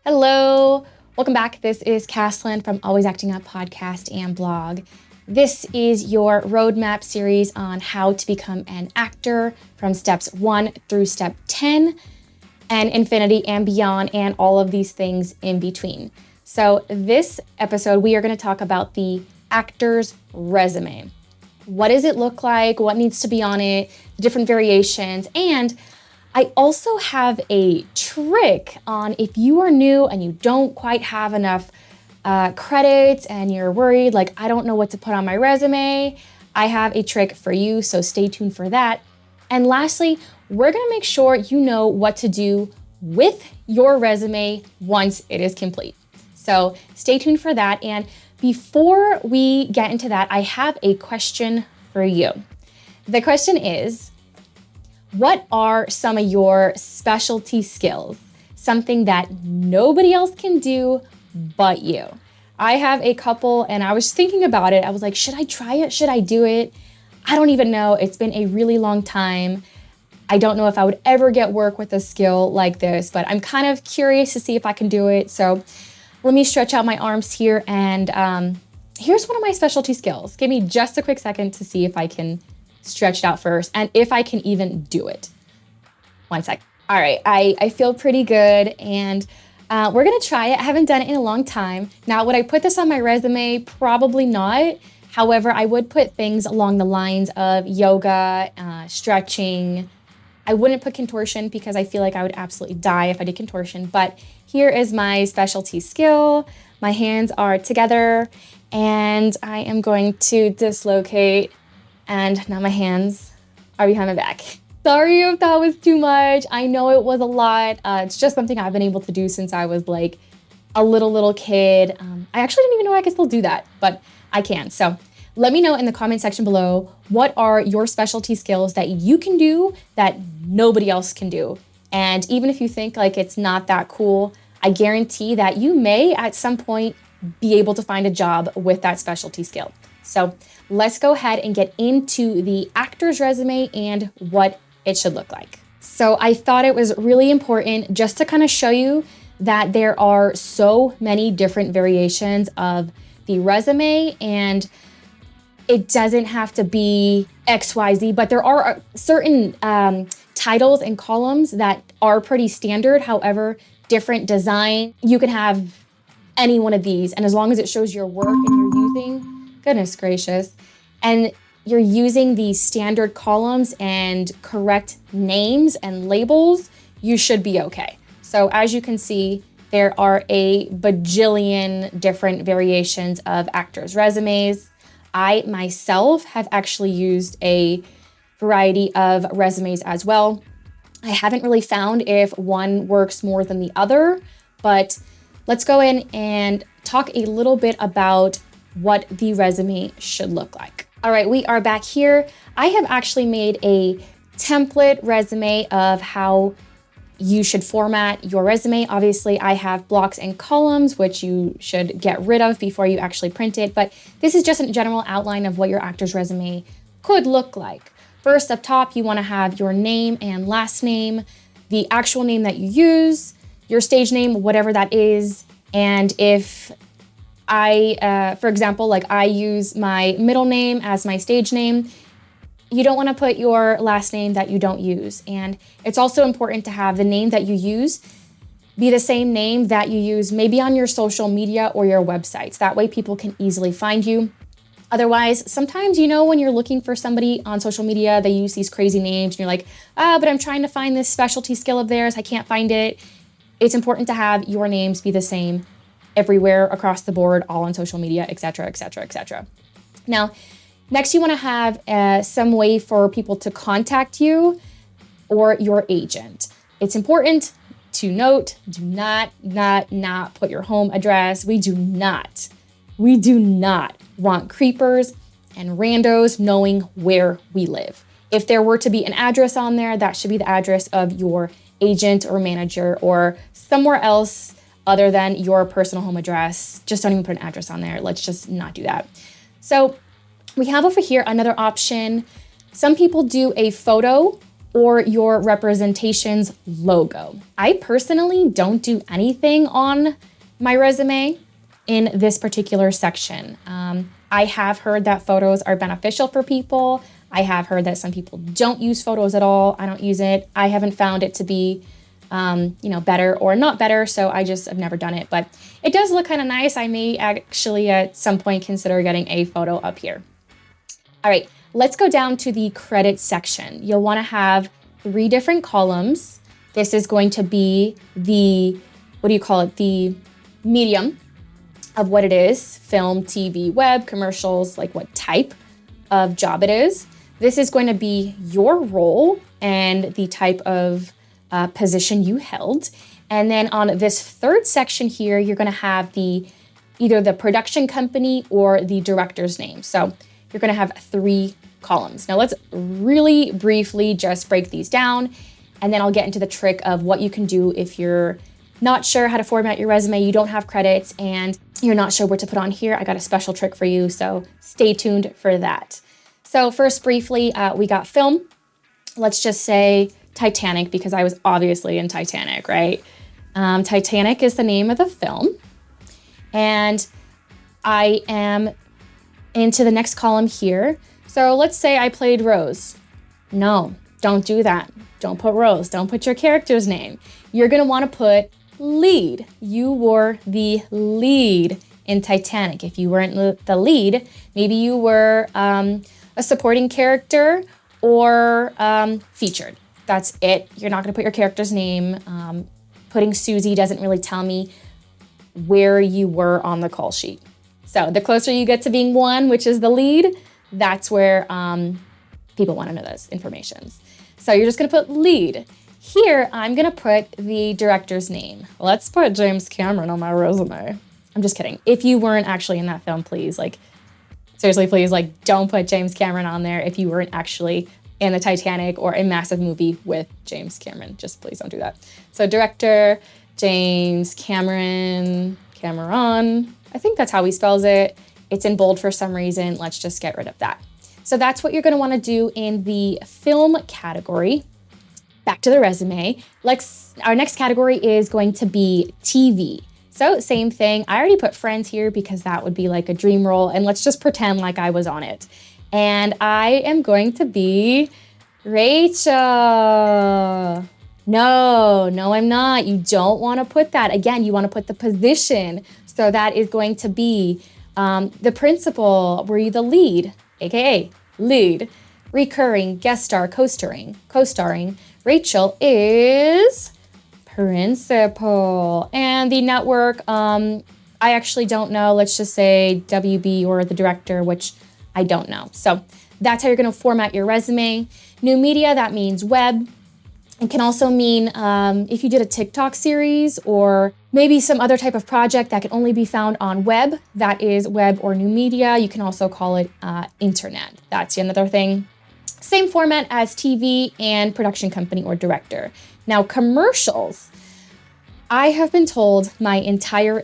Hello, welcome back. This is Caslin from Always Acting Up Podcast and blog. This is your roadmap series on how to become an actor from steps 1 through step 10 and infinity and beyond and all of these things in between. So this episode, we are going to talk about the actor's resume. What does it look like? What needs to be on it? The different variations. And I also have a trick on if you are new and you don't quite have enough credits and you're worried, like, I don't know what to put on my resume. I have a trick for you, so stay tuned for that. And lastly, we're gonna make sure you know what to do with your resume once it is complete. So stay tuned for that. And before we get into that, I have a question for you. The question is, what are some of your specialty skills? Something that nobody else can do but you. I have a couple and I was thinking about it. I was like, should I try it? Should I do it? I don't even know. It's been a really long time. I don't know if I would ever get work with a skill like this, but I'm kind of curious to see if I can do it. So let me stretch out my arms here and here's one of my specialty skills. Give me just a quick second to see if I can stretch it out first and if I can even do it. One sec. All right, I feel pretty good and we're gonna try it. I haven't done it in a long time. Now, would I put this on my resume? Probably not. However, I would put things along the lines of yoga, stretching. I wouldn't put contortion because I feel like I would absolutely die if I did contortion, but here is my specialty skill. My hands are together and I am going to dislocate. And now my hands are behind my back. Sorry if that was too much. I know it was a lot. It's just something I've been able to do since I was like a little kid. I actually didn't even know I could still do that, but I can. So let me know in the comment section below, what are your specialty skills that you can do that nobody else can do? And even if you think like it's not that cool, I guarantee that you may at some point be able to find a job with that specialty skill. So let's go ahead and get into the actor's resume and what it should look like. So I thought it was really important just to kind of show you that there are so many different variations of the resume and it doesn't have to be XYZ, but there are certain titles and columns that are pretty standard. However, different design. You can have any one of these. And as long as it shows your work and you're using, goodness gracious, and you're using the standard columns and correct names and labels, you should be okay. So as you can see, there are a bajillion different variations of actors' resumes. I myself have actually used a variety of resumes as well. I haven't really found if one works more than the other, but let's go in and talk a little bit about what the resume should look like. All right, we are back here. I have actually made a template resume of how you should format your resume. Obviously, I have blocks and columns, which you should get rid of before you actually print it. But this is just a general outline of what your actor's resume could look like. First, up top, you want to have your name and last name, the actual name that you use, your stage name, whatever that is. And if for example, like I use my middle name as my stage name, you don't want to put your last name that you don't use. And it's also important to have the name that you use be the same name that you use maybe on your social media or your websites. That way people can easily find you. Otherwise, sometimes, when you're looking for somebody on social media, they use these crazy names and you're like, but I'm trying to find this specialty skill of theirs. I can't find it. It's important to have your names be the same everywhere across the board, all on social media, et cetera, et cetera, et cetera. Now, next you want to have some way for people to contact you or your agent. It's important to note, do not put your home address. We do not want creepers and randos knowing where we live. If there were to be an address on there, that should be the address of your agent or manager or somewhere else other than your personal home address. Just don't even put an address on there. Let's just not do that. So we have over here another option. Some people do a photo or your representation's logo. I personally don't do anything on my resume in this particular section. I have heard that photos are beneficial for people. I have heard that some people don't use photos at all. I don't use it. I haven't found it to be better or not better, so I just have never done it. But it does look kind of nice. I may actually at some point consider getting a photo up here. All right, let's go down to the credit section. You'll want to have 3 different columns. This is going to be the, the medium of what it is, film, TV, web, commercials, like what type of job it is. This is going to be your role and the type of position you held. And then on this 3rd section here, you're going to have either the production company or the director's name. So you're going to have 3 columns. Now let's really briefly just break these down, and then I'll get into the trick of what you can do if you're not sure how to format your resume, you don't have credits, and you're not sure what to put on here. I got a special trick for you, so stay tuned for that. So first, briefly, we got film. Let's just say Titanic, because I was obviously in Titanic, right? Titanic is the name of the film. And I am into the next column here. So let's say I played Rose. No, don't do that. Don't put Rose. Don't put your character's name. You're going to want to put lead. You were the lead in Titanic. If you weren't the lead, maybe you were a supporting character or featured. That's it. You're not going to put your character's name. Putting Susie doesn't really tell me where you were on the call sheet. So the closer you get to being 1, which is the lead, that's where people want to know those informations. So you're just going to put lead. Here, I'm going to put the director's name. Let's put James Cameron on my resume. I'm just kidding. If you weren't actually in that film, please, seriously, please, don't put James Cameron on there if you weren't actually in the Titanic or a massive movie with James Cameron. Just please don't do that. So director, James Cameron. I think that's how he spells it. It's in bold for some reason. Let's just get rid of that. So that's what you're going to want to do in the film category. Back to the resume. Our next category is going to be TV. So same thing. I already put Friends here because that would be like a dream role. And let's just pretend like I was on it. And I am going to be Rachel. No, I'm not. You don't want to put that. Again, you want to put the position. So that is going to be the principal. Were you the lead? AKA lead. Recurring, guest star, co-starring. Rachel is principal. And the network, I actually don't know. Let's just say WB or the director, which I don't know. So that's how you're going to format your resume. New media, that means web. It can also mean if you did a TikTok series or maybe some other type of project that can only be found on web, that is web or new media. You can also call it internet. That's another thing. Same format as TV and production company or director. Now, commercials. I have been told my entire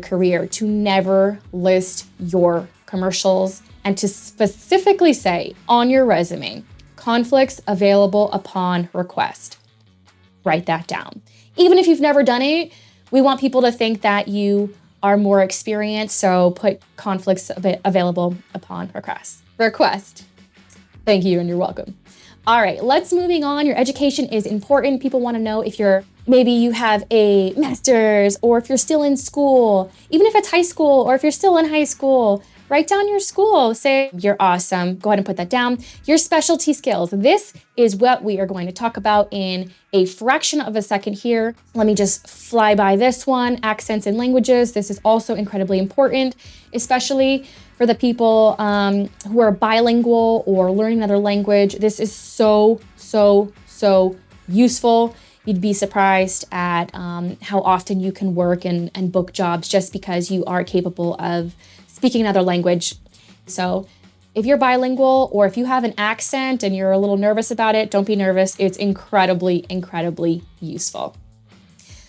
career to never list your commercials and to specifically say on your resume, conflicts available upon request. Write that down. Even if you've never done it, we want people to think that you are more experienced, so put conflicts available upon request. Thank you, and you're welcome. All right, let's moving on. Your education is important. People want to know if maybe you have a master's or if you're still in school, even if it's high school or if you're still in high school. Write down your school. Say you're awesome. Go ahead and put that down. Your specialty skills. This is what we are going to talk about in a fraction of a second here. Let me just fly by this one. Accents and languages. This is also incredibly important, especially for the people who are bilingual or learning another language. This is so useful. You'd be surprised at how often you can work and book jobs just because you are capable of speaking another language. So if you're bilingual or if you have an accent and you're a little nervous about it, don't be nervous. It's incredibly useful.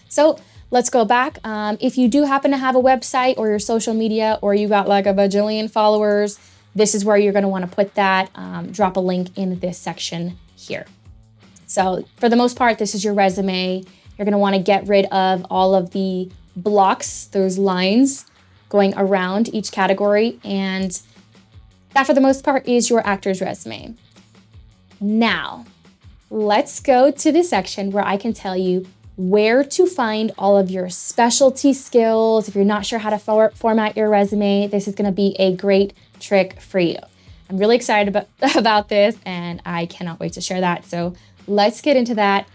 So let's go back. If you do happen to have a website or your social media or you got like a bajillion followers, this is where you're going to want to put that. Drop a link in this section here. So for the most part, this is your resume. You're gonna wanna get rid of all of the blocks, those lines going around each category. And that for the most part is your actor's resume. Now, let's go to the section where I can tell you where to find all of your specialty skills. If you're not sure how to format your resume, this is gonna be a great trick for you. I'm really excited about this and I cannot wait to share that. So let's get into that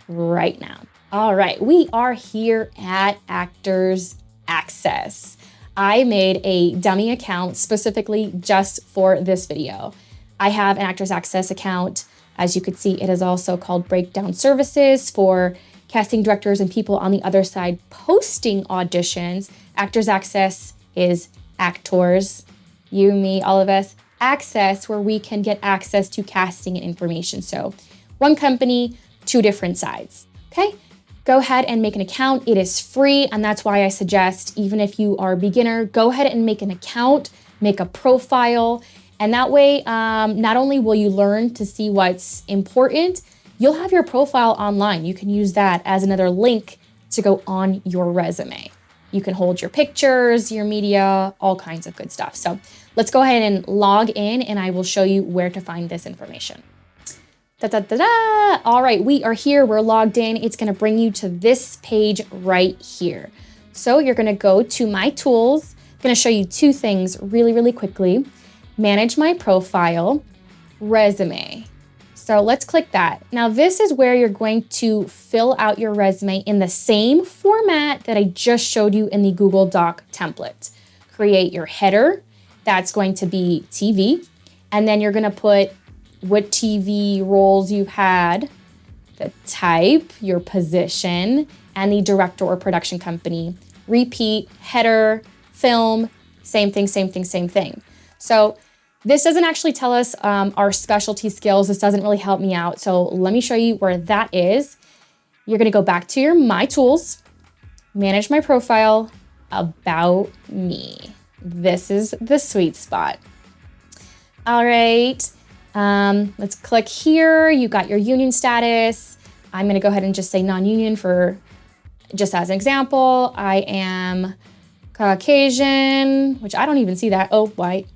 right now. All right, we are here at Actors Access. I made a dummy account specifically just for this video. I have an Actors Access account. As you could see, it is also called Breakdown Services for casting directors and people on the other side posting auditions. Actors Access is actors, you, me, all of us, access where we can get access to casting and information. So one company, two different sides, okay? Go ahead and make an account. It is free, and that's why I suggest, even if you are a beginner, go ahead and make an account, make a profile, and that way, not only will you learn to see what's important, you'll have your profile online. You can use that as another link to go on your resume. You can hold your pictures, your media, all kinds of good stuff. So let's go ahead and log in, and I will show you where to find this information. All right, we are here, we're logged in. It's gonna bring you to this page right here. So you're gonna go to My Tools. I'm gonna show you two things really quickly. Manage My Profile, Resume. So let's click that. Now this is where you're going to fill out your resume in the same format that I just showed you in the Google Doc template. Create your header, that's going to be TV, and then you're gonna put what TV roles you've had, the type, your position, and the director or production company. Repeat, header, film, same thing. So this doesn't actually tell us our specialty skills. This doesn't really help me out. So let me show you where that is. You're gonna go back to your My Tools, Manage My Profile, About Me. This is the sweet spot. All right. Let's click here. You got your union status. I'm gonna go ahead and just say non-union for just as an example. I am Caucasian, which I don't even see that. Oh, white.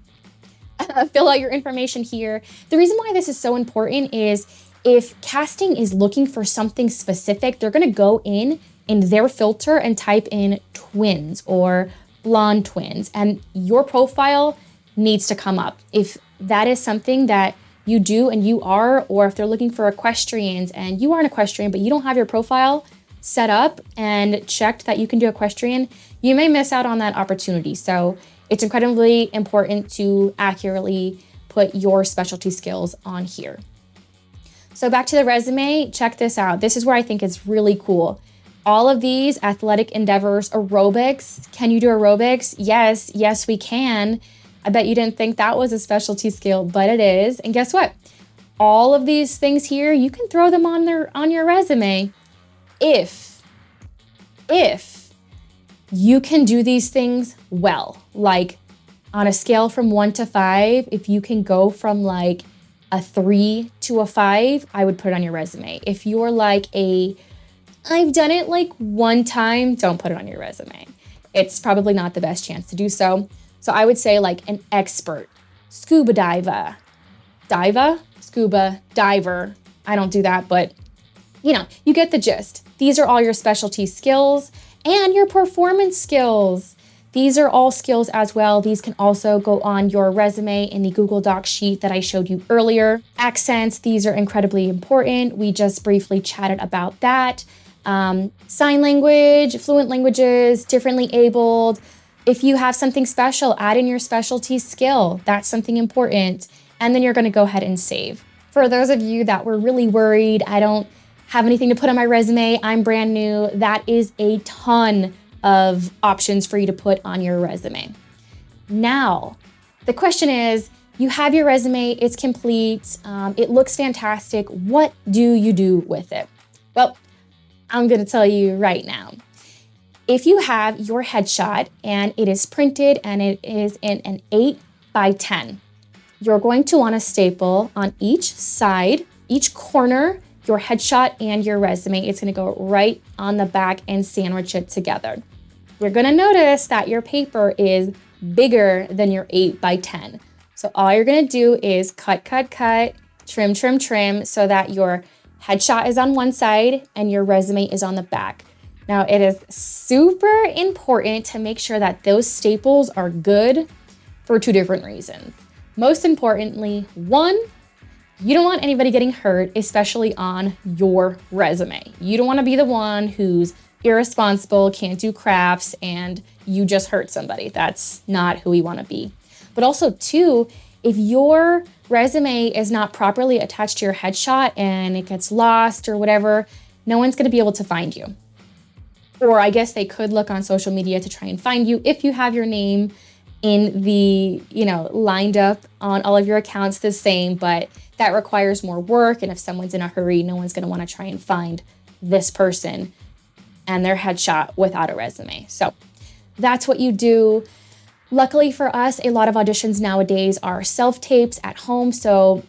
Fill out your information here. The reason why this is so important is if casting is looking for something specific, they're gonna go in their filter and type in twins or blonde twins, and your profile needs to come up. If that is something that you do and you are, or if they're looking for equestrians and you are an equestrian, but you don't have your profile set up and checked that you can do equestrian, you may miss out on that opportunity. So it's incredibly important to accurately put your specialty skills on here. So back to the resume, check this out. This is where I think it's really cool. All of these athletic endeavors, aerobics, can you do aerobics? Yes, we can. I bet you didn't think that was a specialty skill, but it is. And guess what? All of these things here, you can throw them on your resume if you can do these things well. Like on a scale from 1 to 5, if you can go from like a 3 to a 5, I would put it on your resume. If you're like I've done it like one time, don't put it on your resume. It's probably not the best chance to do so. So I would say like an expert, scuba diver, scuba diver. I don't do that, but you know, you get the gist. These are all your specialty skills and your performance skills. These are all skills as well. These can also go on your resume in the Google Doc sheet that I showed you earlier. Accents, these are incredibly important. We just briefly chatted about that. Sign language, fluent languages, differently abled. If you have something special, add in your specialty skill. That's something important. And then you're gonna go ahead and save. For those of you that were really worried, I don't have anything to put on my resume, I'm brand new, that is a ton of options for you to put on your resume. Now, the question is, you have your resume, it's complete, it looks fantastic. What do you do with it? Well, I'm gonna tell you right now. If you have your headshot and it is printed and it is in an 8x10, you're going to want to staple on each side, each corner, your headshot and your resume. It's gonna go right on the back and sandwich it together. You're gonna notice that your paper is bigger than your 8x10. So all you're gonna do is cut, trim, so that your headshot is on one side and your resume is on the back. Now, it is super important to make sure that those staples are good for two different reasons. Most importantly, one, you don't want anybody getting hurt, especially on your resume. You don't want to be the one who's irresponsible, can't do crafts, and you just hurt somebody. That's not who we want to be. But also, two, if your resume is not properly attached to your headshot and it gets lost or whatever, no one's going to be able to find you. Or I guess they could look on social media to try and find you if you have your name in the, lined up on all of your accounts the same, but that requires more work. And if someone's in a hurry, no one's going to want to try and find this person and their headshot without a resume. So that's what you do. Luckily for us, a lot of auditions nowadays are self-tapes at home. So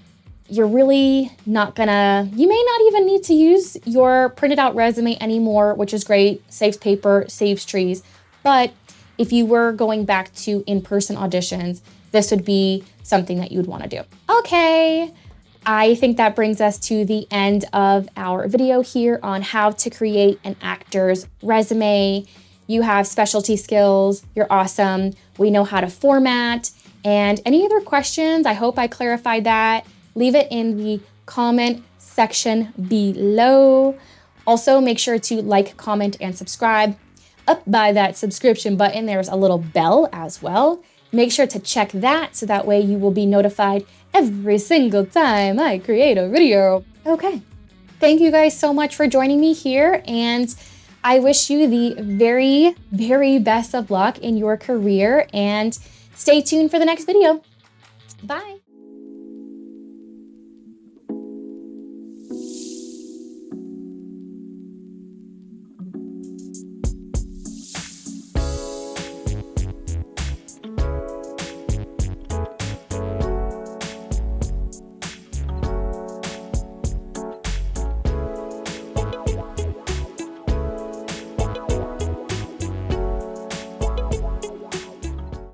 you're really not gonna, you may not even need to use your printed out resume anymore, which is great. Saves paper, saves trees. But if you were going back to in-person auditions, this would be something that you'd wanna do. Okay, I think that brings us to the end of our video here on how to create an actor's resume. You have specialty skills, you're awesome. We know how to format. And any other questions, I hope I clarified that. Leave it in the comment section below. Also, make sure to like, comment, and subscribe. Up by that subscription button, there's a little bell as well. Make sure to check that so that way you will be notified every single time I create a video. Okay, thank you guys so much for joining me here, and I wish you the very, very best of luck in your career, and stay tuned for the next video. Bye.